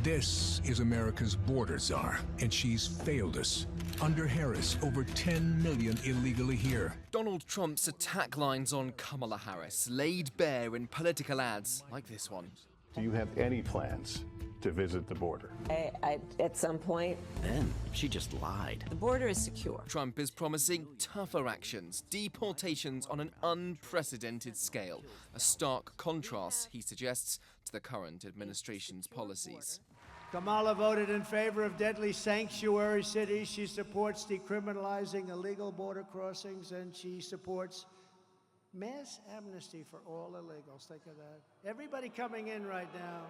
This is America's border czar, and she's failed us. Under Harris, over 10 million illegally here. Donald Trump's attack lines on Kamala Harris laid bare in political ads like this one. Do you have any plans to visit the border? At some point. Then she just lied. The border is secure. Trump is promising tougher actions, deportations on an unprecedented scale. A stark contrast, he suggests, to the current administration's policies. Kamala voted in favor of deadly sanctuary cities. She supports decriminalizing illegal border crossings, and she supports mass amnesty for all illegals. Think of that. Everybody coming in right now.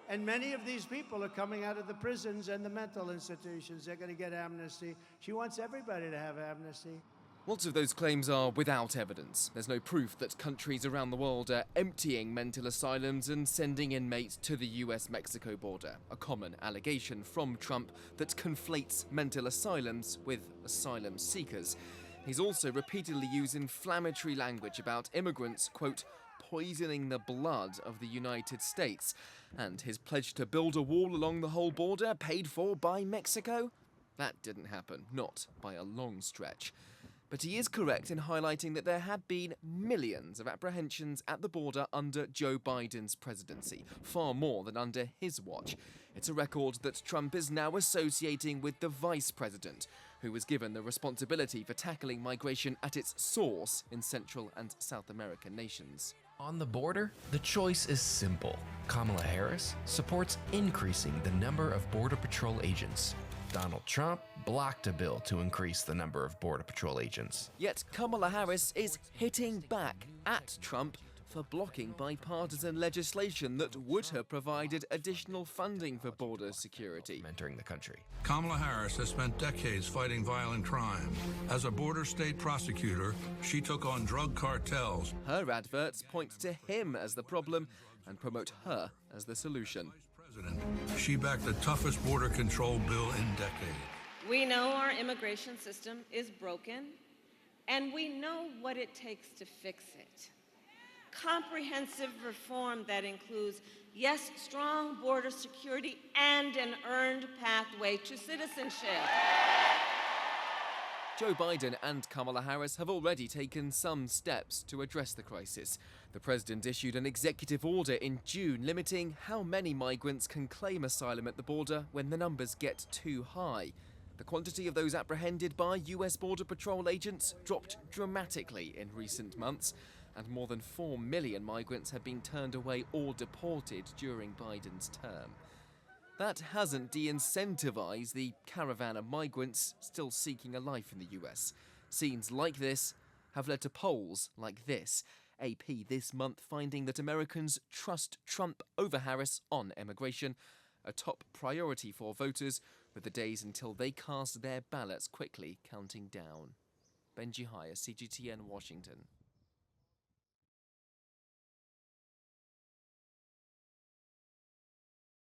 And many of these people are coming out of the prisons and the mental institutions. They're going to get amnesty. She wants everybody to have amnesty. Lots of those claims are without evidence. There's no proof that countries around the world are emptying mental asylums and sending inmates to the US-Mexico border, a common allegation from Trump that conflates mental asylums with asylum seekers. He's also repeatedly used inflammatory language about immigrants, quote, poisoning the blood of the United States, and his pledge to build a wall along the whole border paid for by Mexico? That didn't happen, not by a long stretch. But he is correct in highlighting that there had been millions of apprehensions at the border under Joe Biden's presidency, far more than under his watch. It's a record that Trump is now associating with the vice president, who was given the responsibility for tackling migration at its source in Central and South American nations. On the border, the choice is simple. Kamala Harris supports increasing the number of Border Patrol agents. Donald Trump blocked a bill to increase the number of Border Patrol agents. Yet Kamala Harris is hitting back at Trump for blocking bipartisan legislation that would have provided additional funding for border security. Entering the country. Kamala Harris has spent decades fighting violent crime. As a border state prosecutor, she took on drug cartels. Her adverts point to him as the problem and promote her as the solution. She backed the toughest border control bill in decades. We know our immigration system is broken, and we know what it takes to fix it. Comprehensive reform that includes, yes, strong border security and an earned pathway to citizenship. Joe Biden and Kamala Harris have already taken some steps to address the crisis. The president issued an executive order in June limiting how many migrants can claim asylum at the border when the numbers get too high. The quantity of those apprehended by US Border Patrol agents dropped dramatically in recent months, and more than 4 million migrants have been turned away or deported during Biden's term. That hasn't de-incentivized the caravan of migrants still seeking a life in the US. Scenes like this have led to polls like this. AP this month finding that Americans trust Trump over Harris on immigration, a top priority for voters, with the days until they cast their ballots quickly counting down. Benji Hire, CGTN, Washington.